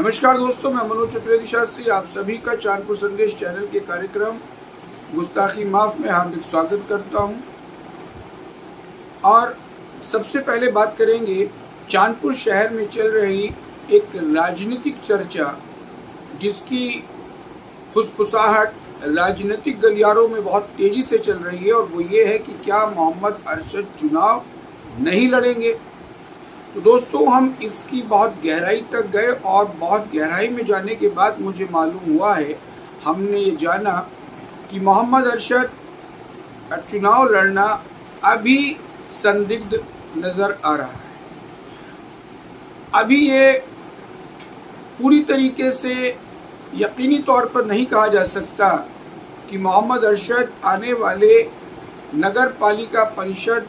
नमस्कार दोस्तों, मैं मनोज चतुर्वेदी शास्त्री आप सभी का चांदपुर संदेश चैनल के कार्यक्रम गुस्ताखी माफ में हार्दिक स्वागत करता हूं। और सबसे पहले बात करेंगे चांदपुर शहर में चल रही एक राजनीतिक चर्चा, जिसकी फुसफुसाहट राजनीतिक गलियारों में बहुत तेजी से चल रही है, और वो ये है कि क्या मोहम्मद अरशद चुनाव नहीं लड़ेंगे। तो दोस्तों, हम इसकी बहुत गहराई तक गए और बहुत गहराई में जाने के बाद मुझे मालूम हुआ है, हमने ये जाना कि मोहम्मद अरशद का चुनाव लड़ना अभी संदिग्ध नज़र आ रहा है। अभी ये पूरी तरीके से यकीनी तौर पर नहीं कहा जा सकता कि मोहम्मद अरशद आने वाले नगर पालिका परिषद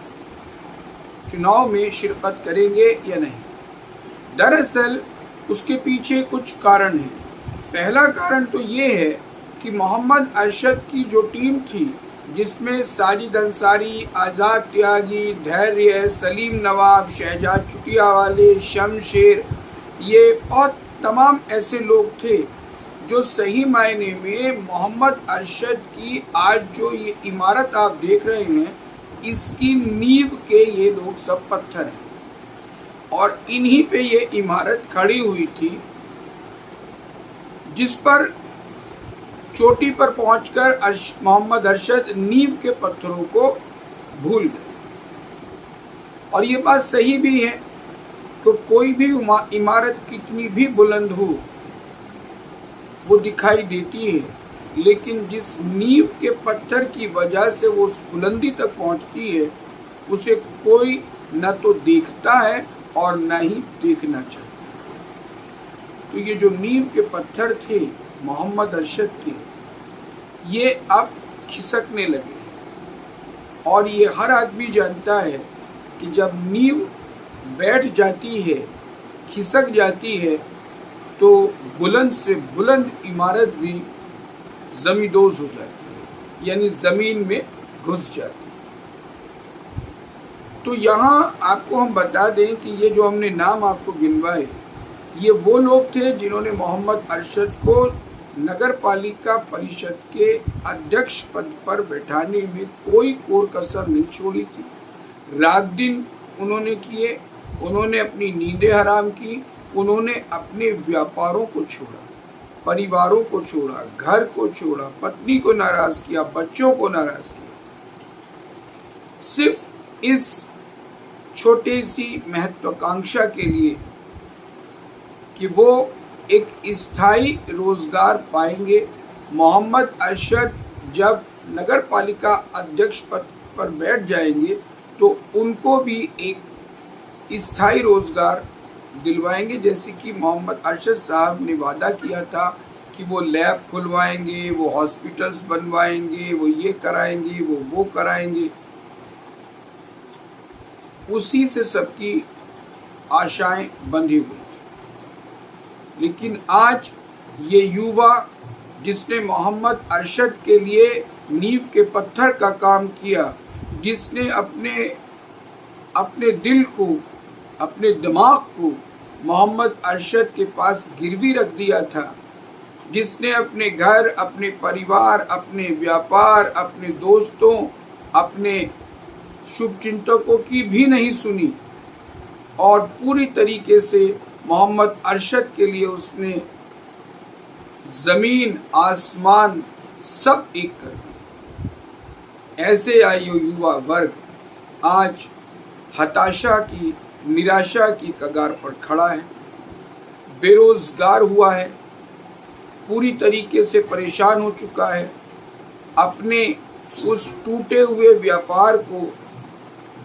चुनाव में शिरकत करेंगे या नहीं। दरअसल उसके पीछे कुछ कारण हैं। पहला कारण तो ये है कि मोहम्मद अरशद की जो टीम थी, जिसमें साजिद अंसारी, आज़ाद त्यागी, धैर्य, सलीम नवाब, शहजाद चुटियावाले, शमशेर, ये बहुत तमाम ऐसे लोग थे जो सही मायने में मोहम्मद अरशद की आज जो ये इमारत आप देख रहे हैं, इसकी नींव के ये लोग सब पत्थर हैं। और इन्हीं पे ये इमारत खड़ी हुई थी, जिस पर चोटी पर पहुंचकर मोहम्मद अरशद नींव के पत्थरों को भूल गए। और ये बात सही भी है कि कोई भी इमारत कितनी भी बुलंद हो, वो दिखाई देती है, लेकिन जिस नींव के पत्थर की वजह से वो उस बुलंदी तक पहुंचती है, उसे कोई न तो देखता है और न ही देखना चाहता। तो ये जो नींव के पत्थर थे मोहम्मद अरशद के, ये अब खिसकने लगे। और ये हर आदमी जानता है कि जब नींव बैठ जाती है, खिसक जाती है, तो बुलंद से बुलंद इमारत भी जमींदोज हो जाती है, यानी जमीन में घुस जाती है। तो यहाँ आपको हम बता दें कि ये जो हमने नाम आपको गिनवाए, ये वो लोग थे जिन्होंने मोहम्मद अरशद को नगर पालिका परिषद के अध्यक्ष पद पर बैठाने में कोई कोर कसर नहीं छोड़ी थी। रात दिन उन्होंने किए, उन्होंने अपनी नींदें हराम की, उन्होंने अपने व्यापारों को छोड़ा, परिवारों को छोड़ा, घर को छोड़ा, पत्नी को नाराज किया, बच्चों को नाराज किया, सिर्फ इस छोटी सी महत्वाकांक्षा के लिए कि वो एक स्थायी रोजगार पाएंगे। मोहम्मद अरशद जब नगर पालिका अध्यक्ष पद पर बैठ जाएंगे तो उनको भी एक स्थायी रोजगार दिलवाएंगे, जैसे कि मोहम्मद अरशद साहब ने वादा किया था कि वो लैब खुलवाएंगे, वो हॉस्पिटल्स बनवाएंगे, वो ये कराएंगे, वो कराएंगे। उसी से सबकी आशाएं बंधी हुई थी। लेकिन आज ये युवा, जिसने मोहम्मद अरशद के लिए नींव के पत्थर का काम किया, जिसने अपने दिल को, अपने दिमाग को मोहम्मद अरशद के पास गिरवी रख दिया था, जिसने अपने घर, अपने परिवार, अपने व्यापार, अपने दोस्तों, अपने शुभचिंतकों की भी नहीं सुनी, और पूरी तरीके से मोहम्मद अरशद के लिए उसने जमीन आसमान सब एक कर दिया। ऐसे आयु युवा वर्ग आज हताशा की, निराशा की कगार पर खड़ा है, बेरोजगार हुआ है, पूरी तरीके से परेशान हो चुका है, अपने उस टूटे हुए व्यापार को,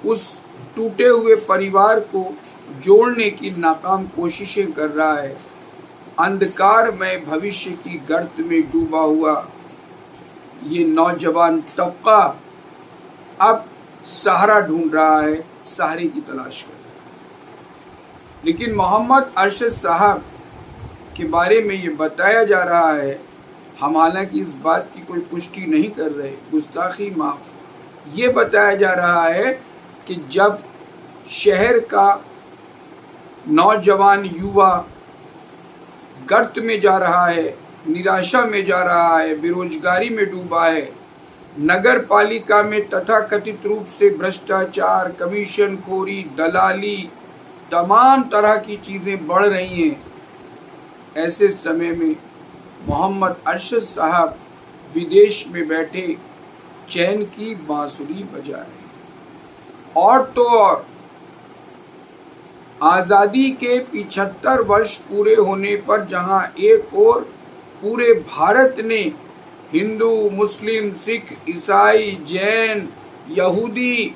उस टूटे हुए परिवार को जोड़ने की नाकाम कोशिशें कर रहा है। अंधकार में भविष्य की गर्त में डूबा हुआ ये नौजवान तबका अब सहारा ढूंढ रहा है, सहारे की तलाश कर रहा है। लेकिन मोहम्मद अरशद साहब के बारे में ये बताया जा रहा है, हम हालांकि इस बात की कोई पुष्टि नहीं कर रहे, गुस्ताखी माफ, ये बताया जा रहा है कि जब शहर का नौजवान युवा गर्त में जा रहा है, निराशा में जा रहा है, बेरोजगारी में डूबा है। नगर पालिका में तथाकथित रूप से भ्रष्टाचार, कमीशनखोरी, दलाली, तमाम तरह की चीजें बढ़ रही हैं। ऐसे समय में मोहम्मद अरशद साहब विदेश में बैठे चैन की बांसुरी बजा रहे हैं। और तो और आजादी के 75 वर्ष पूरे होने पर जहां एक और पूरे भारत ने हिंदू, मुस्लिम, सिख, ईसाई, जैन, यहूदी,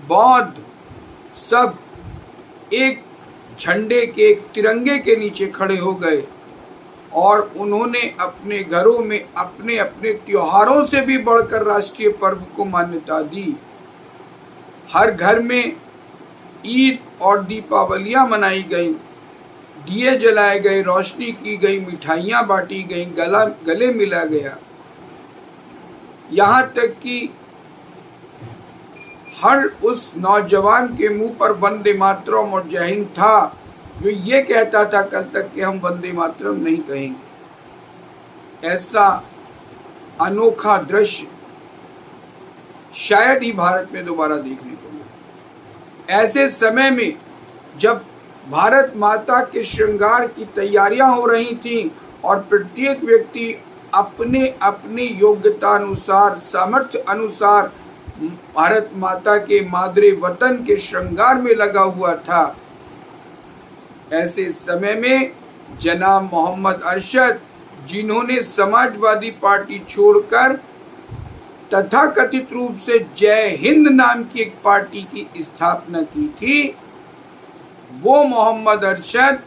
बौद्ध सब एक झंडे के, एक तिरंगे के नीचे खड़े हो गए और उन्होंने अपने घरों में अपने अपने त्योहारों से भी बढ़कर राष्ट्रीय पर्व को मान्यता दी। हर घर में ईद और दीपावलियां मनाई गई, दिए जलाए गए, रोशनी की गई, मिठाइयां बांटी गई, गले मिला गया। यहाँ तक कि हर उस नौजवान के मुंह पर वंदे मातरम और जय हिंद था जो ये कहता था कल तक कि हम वंदे मातरम नहीं कहेंगे। ऐसा अनोखा दृश्य शायद ही भारत में दोबारा देखने को मिले। ऐसे समय में जब भारत माता के श्रृंगार की तैयारियां हो रही थीं और प्रत्येक व्यक्ति अपने अपनी योग्यता अनुसार, सामर्थ्य अनुसार भारत माता के मादरे वतन के श्रृंगार में लगा हुआ था, ऐसे समय में जनाब मोहम्मद अरशद, जिन्होंने समाजवादी पार्टी छोड़कर तथाकथित रूप से जय हिंद नाम की एक पार्टी की स्थापना की थी, वो मोहम्मद अरशद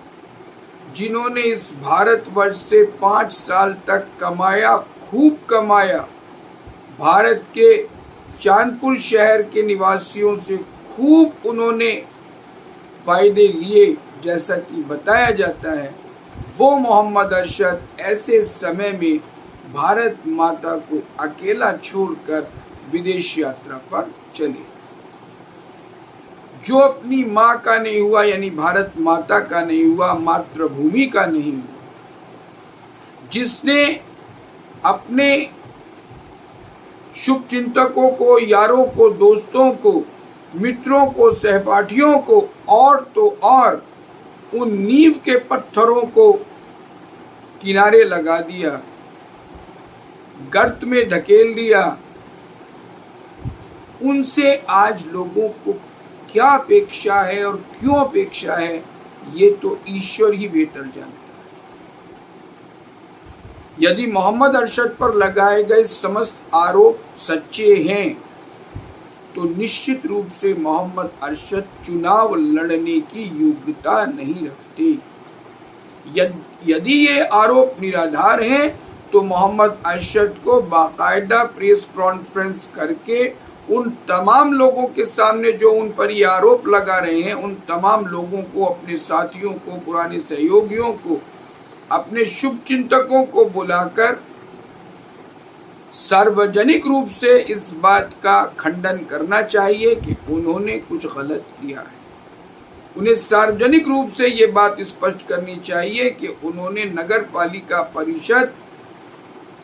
जिन्होंने इस भारतवर्ष से 5 साल तक कमाया, खूब कमाया, भारत के चांदपुर शहर के निवासियों से खूब उन्होंने फायदे लिए, जैसा कि बताया जाता है, वो मोहम्मद अरशद ऐसे समय में भारत माता को अकेला छोड़कर विदेश यात्रा पर चले। जो अपनी माँ का नहीं हुआ, यानी भारत माता का नहीं हुआ, मातृभूमि का नहीं हुआ, जिसने अपने शुभचिंतकों को, यारों को, दोस्तों को, मित्रों को, सहपाठियों को और तो और उन नींव के पत्थरों को किनारे लगा दिया, गर्त में धकेल दिया, उनसे आज लोगों को क्या अपेक्षा है और क्यों अपेक्षा है, ये तो ईश्वर ही बेहतर जानता है। यदि मोहम्मद अरशद पर लगाए गए समस्त आरोप सच्चे हैं तो निश्चित रूप से मोहम्मद अरशद चुनाव लड़ने की योग्यता नहीं रखते। यदि ये आरोप निराधार हैं तो मोहम्मद अरशद को बाकायदा प्रेस कॉन्फ्रेंस करके उन तमाम लोगों के सामने जो उन पर ये आरोप लगा रहे हैं, उन तमाम लोगों को, अपने साथियों को, पुराने सहयोगियों को, अपने शुभचिंतकों को बुलाकर सार्वजनिक रूप से इस बात का खंडन करना चाहिए कि उन्होंने कुछ गलत किया है। उन्हें सार्वजनिक रूप से ये बात स्पष्ट करनी चाहिए कि उन्होंने नगर पालिका परिषद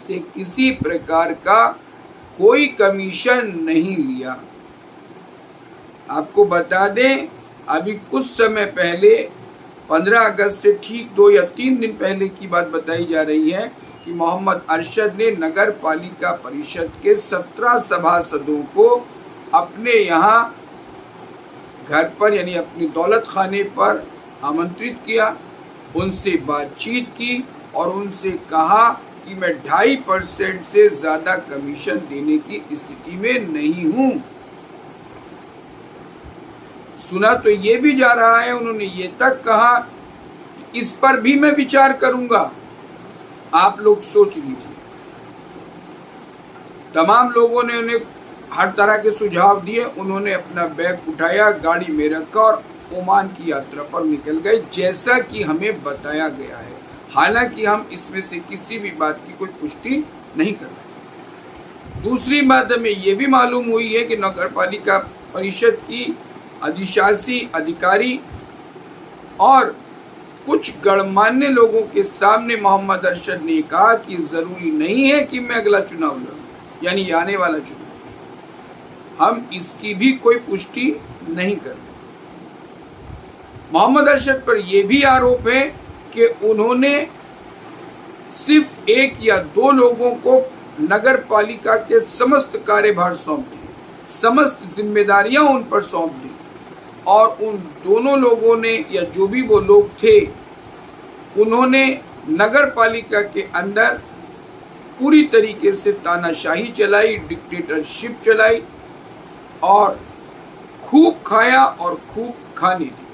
से किसी प्रकार का कोई कमीशन नहीं लिया। आपको बता दें, अभी कुछ समय पहले 15 अगस्त से ठीक 2 या 3 दिन पहले की बात बताई जा रही है कि मोहम्मद अरशद ने नगर पालिका परिषद के 17 सभासदों को अपने यहाँ घर पर, यानी अपनी दौलत खाने पर आमंत्रित किया, उनसे बातचीत की और उनसे कहा कि मैं 2.5% से ज्यादा कमीशन देने की स्थिति में नहीं हूं। सुना तो ये भी जा रहा है, उन्होंने ये तक कहा कि इस पर भी मैं विचार करूंगा। आप लोग सोच लीजिए। तमाम लोगों ने उन्हें हर तरह के सुझाव दिए। उन्होंने अपना बैग उठाया, गाड़ी में रखा और ओमान की यात्रा पर निकल गए, जैसा कि हमें बताया गया है। हालांकि हम इसमें से किसी भी बात की कोई पुष्टि नहीं कर रहे। दूसरी बात हमें ये भी मालूम हुई है कि नगर पालिका परिषद की अधिशासी अधिकारी और कुछ गणमान्य लोगों के सामने मोहम्मद अरशद ने कहा कि जरूरी नहीं है कि मैं अगला चुनाव लड़ूं, यानी आने वाला चुनाव। हम इसकी भी कोई पुष्टि नहीं करते। मोहम्मद अरशद पर यह भी आरोप है कि उन्होंने सिर्फ 1 या 2 लोगों को नगर पालिका के समस्त कार्यभार सौंप दिए, समस्त जिम्मेदारियां उन पर सौंप दी, और उन दोनों लोगों ने या जो भी वो लोग थे उन्होंने नगर पालिका के अंदर पूरी तरीके से तानाशाही चलाई, डिक्टेटरशिप चलाई और खूब खाया और खूब खाने दी।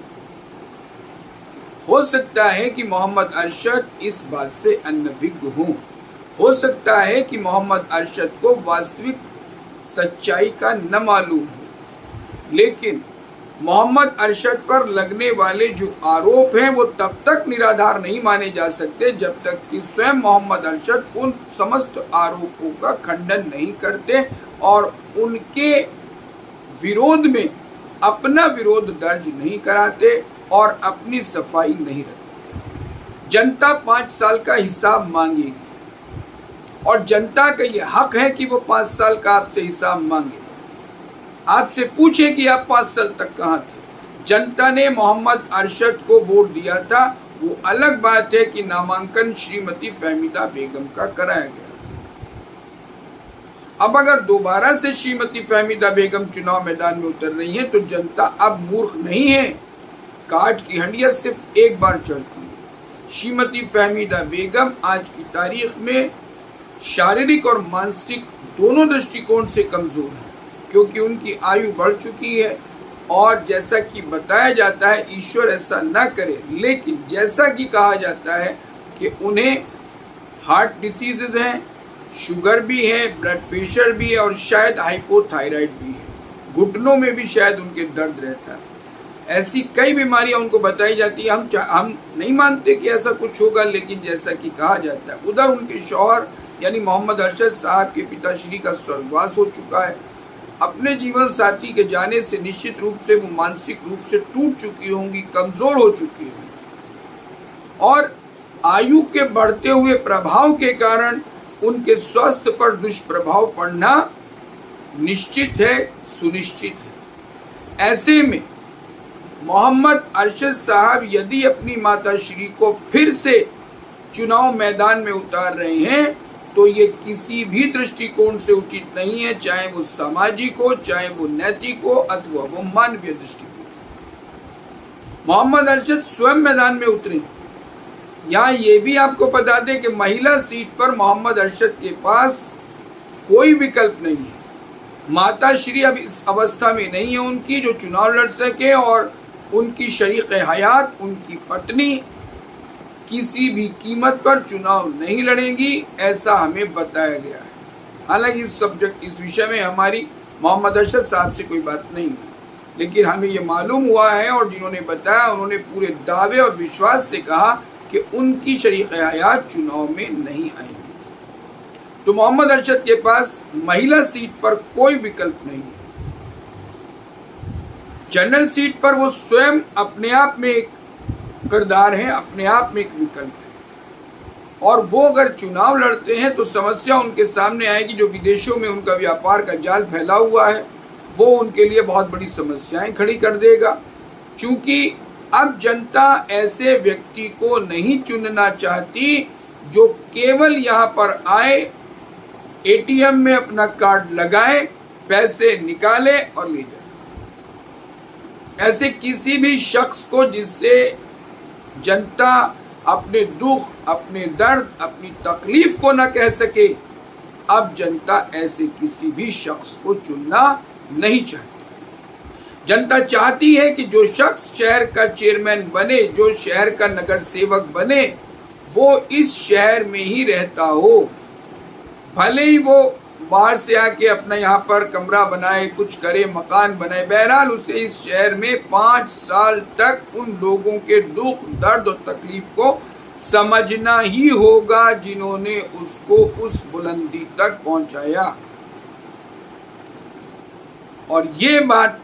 हो सकता है कि मोहम्मद अरशद इस बात से अनभिज्ञ हों, हो सकता है कि मोहम्मद अरशद को वास्तविक सच्चाई का न मालूम हो, लेकिन मोहम्मद अरशद पर लगने वाले जो आरोप हैं वो तब तक निराधार नहीं माने जा सकते जब तक कि स्वयं मोहम्मद अरशद उन समस्त आरोपों का खंडन नहीं करते और उनके विरोध में अपना विरोध दर्ज नहीं कराते और अपनी सफाई नहीं रखते। जनता 5 साल का हिसाब मांगेगी और जनता का ये हक है कि वो 5 साल का आपसे हिसाब मांगे, आपसे पूछे कि आप 5 साल तक कहां थे। जनता ने मोहम्मद अरशद को वोट दिया था, वो अलग बात है कि नामांकन श्रीमती फहमीदा बेगम का कराया गया। अब अगर दोबारा से श्रीमती फहमीदा बेगम चुनाव मैदान में उतर रही है तो जनता अब मूर्ख नहीं है। काठ की हंडिया सिर्फ एक बार चलती है। श्रीमती फहमीदा बेगम आज की तारीख में शारीरिक और मानसिक दोनों दृष्टिकोण से कमजोर है, क्योंकि उनकी आयु बढ़ चुकी है और जैसा कि बताया जाता है, ईश्वर ऐसा न करे, लेकिन जैसा कि कहा जाता है कि उन्हें हार्ट डिसीजेज हैं, शुगर भी है, ब्लड प्रेशर भी है और शायद हाइपोथायराइड भी है। घुटनों में भी शायद उनके दर्द रहता है। ऐसी कई बीमारियां उनको बताई जाती है। हम नहीं मानते कि ऐसा कुछ होगा, लेकिन जैसा कि कहा जाता है। उधर उनके शौहर यानी मोहम्मद अरशद साहब के पिताश्री का स्वर्गवास हो चुका है। अपने जीवन साथी के जाने से निश्चित रूप से वो मानसिक रूप से टूट चुकी होंगी, कमजोर हो चुकी होंगी और आयु के बढ़ते हुए प्रभाव के कारण उनके स्वास्थ्य पर दुष्प्रभाव पड़ना निश्चित है, सुनिश्चित है। ऐसे में मोहम्मद अरशद साहब यदि अपनी माताश्री को फिर से चुनाव मैदान में उतार रहे हैं तो ये किसी भी दृष्टिकोण से उचित नहीं है, चाहे वो सामाजिक हो, चाहे वो नैतिक हो अथवा वो मानवीय दृष्टिकोण। मोहम्मद अरशद स्वयं मैदान में उतरे। यहाँ ये भी आपको बता दें कि महिला सीट पर मोहम्मद अरशद के पास कोई विकल्प नहीं है। माताश्री अब इस अवस्था में नहीं है उनकी जो चुनाव लड़ सके और उनकी शरीक हयात, उनकी पत्नी किसी भी कीमत पर चुनाव नहीं लड़ेंगी, ऐसा हमें बताया गया है। हालांकि इस विषय में हमारी मोहम्मद अरशद साहब से कोई बात नहीं हुई, लेकिन हमें ये मालूम हुआ है और जिन्होंने बताया उन्होंने पूरे दावे और विश्वास से कहा कि उनकी शरीक हयात चुनाव में नहीं आएंगी। तो मोहम्मद अरशद के पास महिला सीट पर कोई विकल्प नहीं है। जनरल सीट पर वो स्वयं अपने आप में एक किरदार है, अपने आप में एक विकल्प है और वो अगर चुनाव लड़ते हैं तो समस्या उनके सामने आएगी। जो विदेशों में उनका व्यापार का जाल फैला हुआ है वो उनके लिए बहुत बड़ी समस्याएं खड़ी कर देगा। चूंकि अब जनता ऐसे व्यक्ति को नहीं चुनना चाहती जो केवल यहाँ पर आए, एटीएम में अपना कार्ड लगाए, पैसे निकाले और ले जाए। ऐसे किसी भी शख्स को जिससे जनता अपने दुख, अपने दर्द, अपनी तकलीफ को न कह सके, अब जनता ऐसे किसी भी शख्स को चुनना नहीं चाहती। जनता चाहती है कि जो शख्स शहर का चेयरमैन बने, जो शहर का नगर सेवक बने, वो इस शहर में ही रहता हो। भले ही वो बाहर से आके अपना यहाँ पर कमरा बनाए, कुछ करे, मकान बनाए, बहरहाल उसे इस शहर में 5 साल तक उन लोगों के दुख, दर्द और तकलीफ को समझना ही होगा जिन्होंने उसको उस बुलंदी तक पहुंचाया। और ये बात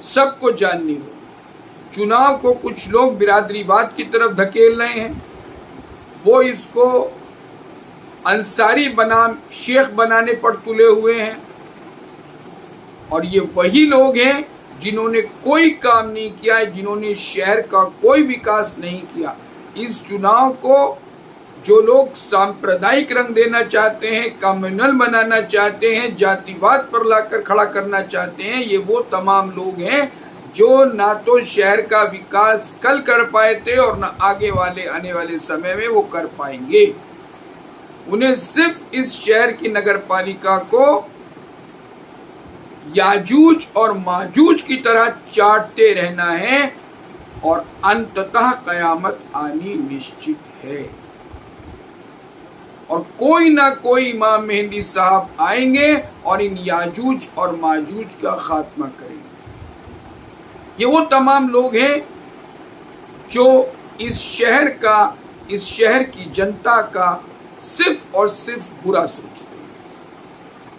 सबको जाननी हो। चुनाव को कुछ लोग बिरादरीवाद की तरफ धकेल रहे हैं, वो इसको अंसारी बनाम शेख बनाने पर तुले हुए हैं। और ये वही लोग हैं जिन्होंने कोई काम नहीं किया है, जिन्होंने शहर का कोई विकास नहीं किया। इस चुनाव को जो लोग सांप्रदायिक रंग देना चाहते हैं, कम्युनल बनाना चाहते हैं, जातिवाद पर लाकर खड़ा करना चाहते हैं, ये वो तमाम लोग हैं जो ना तो शहर का विकास कल कर पाए थे और ना आगे वाले आने वाले समय में वो कर पाएंगे। उन्हें सिर्फ इस शहर की नगर पालिका को याजूज और माजूज की तरह चाटते रहना है और अंततः कयामत आनी निश्चित है। और कोई ना कोई इमाम मेहंदी साहब आएंगे और इन याजूज और माजूज का खात्मा करेंगे। ये वो तमाम लोग हैं जो इस शहर की जनता का सिर्फ और सिर्फ बुरा सोचते हैं।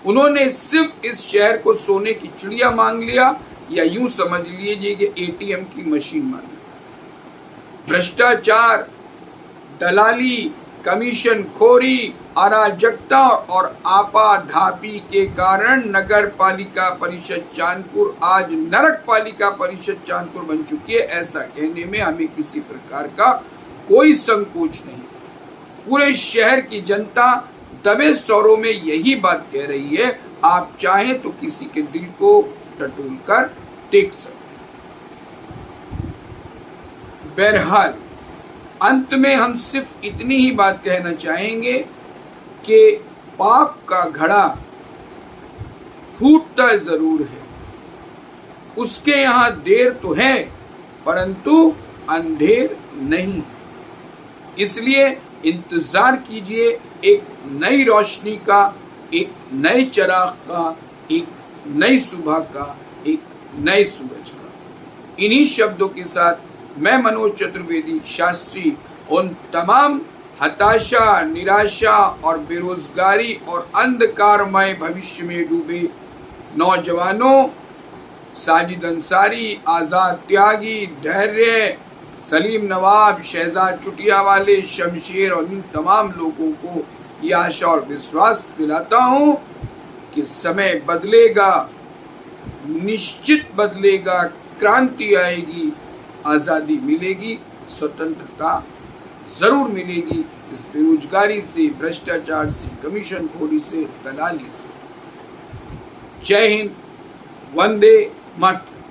उन्होंने सिर्फ इस शहर को सोने की चिड़िया मांग लिया, या यूं समझ लीजिए कि एटीएम की मशीन मान लिया। भ्रष्टाचार, दलाली, कमीशन खोरी, अराजकता और आपाधापी के कारण नगर पालिका परिषद चांदपुर आज नरक पालिका परिषद चांदपुर बन चुकी है। ऐसा कहने में हमें किसी प्रकार का कोई संकोच नहीं। पूरे शहर की जनता दबे स्वरों में यही बात कह रही है। आप चाहें तो किसी के दिल को टटोल कर देख सकते। बहरहाल अंत में हम सिर्फ इतनी ही बात कहना चाहेंगे कि पाप का घड़ा फूटता जरूर है, उसके यहां देर तो है परंतु अंधेर नहीं। इसलिए इंतजार कीजिए एक नई रोशनी का, एक नए चिराग का, एक नई सुबह का, एक नए सूरज का। इन्हीं शब्दों के साथ मैं मनोज चतुर्वेदी शास्त्री उन तमाम हताशा, निराशा और बेरोजगारी और अंधकारमय भविष्य में डूबे नौजवानों, साजिद अंसारी, आजाद त्यागी, धैर्य, सलीम नवाब, शहजाद चुटिया वाले, शमशेर और इन तमाम लोगों को यह आशा और विश्वास दिलाता हूं कि समय बदलेगा, निश्चित बदलेगा, क्रांति आएगी, आजादी मिलेगी, स्वतंत्रता जरूर मिलेगी। इस बेरोजगारी से, भ्रष्टाचार से, कमीशन खोरी से, दलाली से। जय हिंद, वंदे मातरम।